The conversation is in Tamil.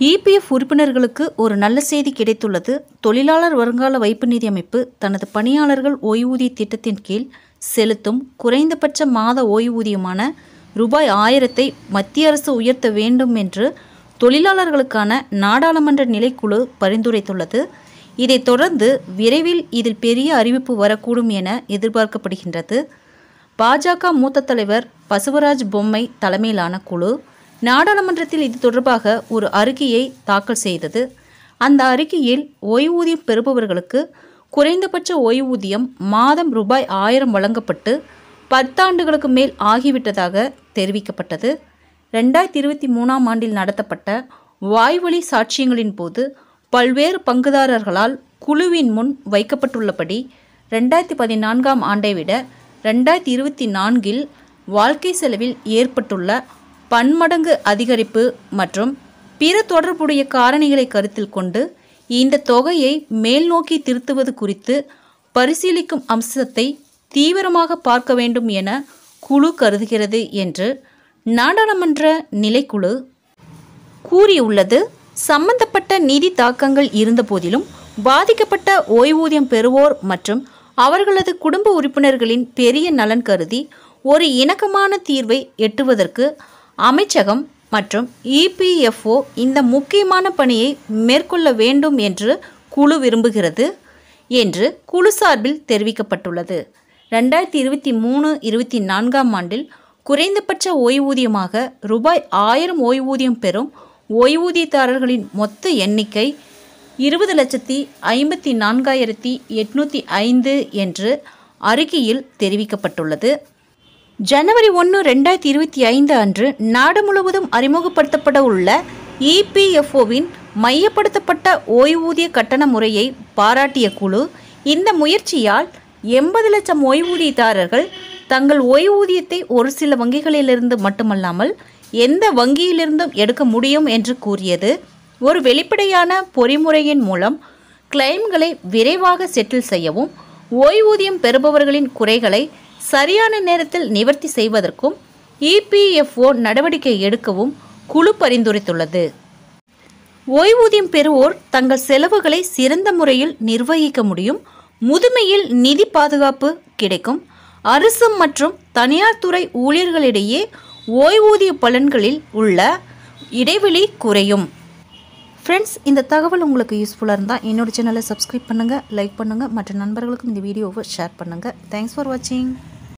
இபிஎஃப் உறுப்பினர்களுக்கு ஒரு நல்ல செய்தி கிடைத்துள்ளது. தொழிலாளர் வருங்கால வைப்பு நிதி அமைப்பு தனது பணியாளர்கள் ஓய்வூதிய திட்டத்தின் கீழ் செலுத்தும் குறைந்தபட்ச மாத ஓய்வூதியமான ரூபாய் 1000ஐ மத்திய அரசு உயர்த்த வேண்டும் என்று தொழிலாளர்களுக்கான நாடாளுமன்ற நிலைக்குழு பரிந்துரைத்துள்ளது. இதைத் தொடர்ந்து விரைவில் இதில் பெரிய அறிவிப்பு வரக்கூடும் என எதிர்பார்க்கப்படுகின்றது. பாஜக மூத்த தலைவர் பசுவராஜ் பொம்மை தலைமையிலான குழு நாடாளுமன்றத்தில் இது தொடர்பாக ஒரு அறிக்கையை தாக்கல் செய்தது. அந்த அறிக்கையில் ஓய்வூதியம் பெறுபவர்களுக்கு குறைந்தபட்ச ஓய்வூதியம் மாதம் ரூபாய் 1000 வழங்கப்பட்டு 10 ஆண்டுகளுக்கு மேல் ஆகிவிட்டதாக தெரிவிக்கப்பட்டது. 2023ஆம் ஆண்டில் நடத்தப்பட்ட வாய்வழி சாட்சியங்களின் போது பல்வேறு பங்குதாரர்களால் குழுவின் முன் வைக்கப்பட்டுள்ளபடி 2014ஆம் ஆண்டை விட 2024இல் வாழ்க்கை செலவில் ஏற்பட்டுள்ள பன்மடங்கு அதிகரிப்பு மற்றும் பிற தொடர்புடைய காரணிகளை கருத்தில் கொண்டு இந்த தொகையை மேல் நோக்கி திருத்துவது குறித்து பரிசீலிக்கும் அம்சத்தை தீவிரமாக பார்க்க வேண்டும் என குழு கருதுகிறது என்று நாடாளுமன்ற நிலைக்குழு கூறியுள்ளது. சம்பந்தப்பட்ட நிதி தாக்கங்கள் இருந்தபோதிலும் பாதிக்கப்பட்ட ஓய்வூதியம் பெறுவோர் மற்றும் அவர்களது குடும்ப உறுப்பினர்களின் பெரிய நலன் கருதி ஒரு இணக்கமான தீர்வை எட்டுவதற்கு அமைச்சகம் மற்றும் இபிஎஃப்ஓ இந்த முக்கியமான பணியை மேற்கொள்ள வேண்டும் என்று குழு விரும்புகிறது என்று குழு சார்பில் தெரிவிக்கப்பட்டுள்ளது. 2023-24ஆம் ஆண்டில் குறைந்தபட்ச ஓய்வூதியமாக ரூபாய் 1000 ஓய்வூதியம் பெறும் ஓய்வூதியதாரர்களின் மொத்த எண்ணிக்கை 20,54,805 என்று அறிக்கையில் தெரிவிக்கப்பட்டுள்ளது. ஜனவரி 1, 2025 அன்று நாடு முழுவதும் அறிமுகப்படுத்தப்பட உள்ள இபிஎஃப்ஓவின் மையப்படுத்தப்பட்ட ஓய்வூதிய கட்டண முறையை பாராட்டிய குழு இந்த முயற்சியால் 80 லட்சம் ஓய்வூதியதாரர்கள் தங்கள் ஓய்வூதியத்தை ஒரு சில வங்கிகளிலிருந்து மட்டுமல்லாமல் எந்த வங்கியிலிருந்தும் எடுக்க முடியும் என்று கூறியது. ஒரு வெளிப்படையான பொறிமுறையின் மூலம் கிளைம்களை விரைவாக செட்டில் செய்யவும் ஓய்வூதியம் பெறுபவர்களின் குறைகளை சரியான நேரத்தில் நிவர்த்தி செய்வதற்கும் இபிஎஃப்ஓ நடவடிக்கை எடுக்கவும் குழு பரிந்துரைத்துள்ளது. ஓய்வூதியம் பெறுவோர் தங்கள் செலவுகளை சிறந்த முறையில் நிர்வகிக்க முடியும். முதுமையில் நிதி பாதுகாப்பு கிடைக்கும். அரசு மற்றும் தனியார் துறை ஊழியர்களிடையே ஓய்வூதிய பலன்களில் உள்ள இடைவெளி குறையும். ஃப்ரெண்ட்ஸ், இந்த தகவல் உங்களுக்கு யூஸ்ஃபுல்லாக இருந்தால் என்னோட சேனலை சப்ஸ்கிரைப் பண்ணுங்கள், லைக் பண்ணுங்கள், மற்ற நண்பர்களுக்கும் இந்த வீடியோவை ஷேர் பண்ணுங்கள். தேங்க்ஸ் ஃபார் வாட்சிங்.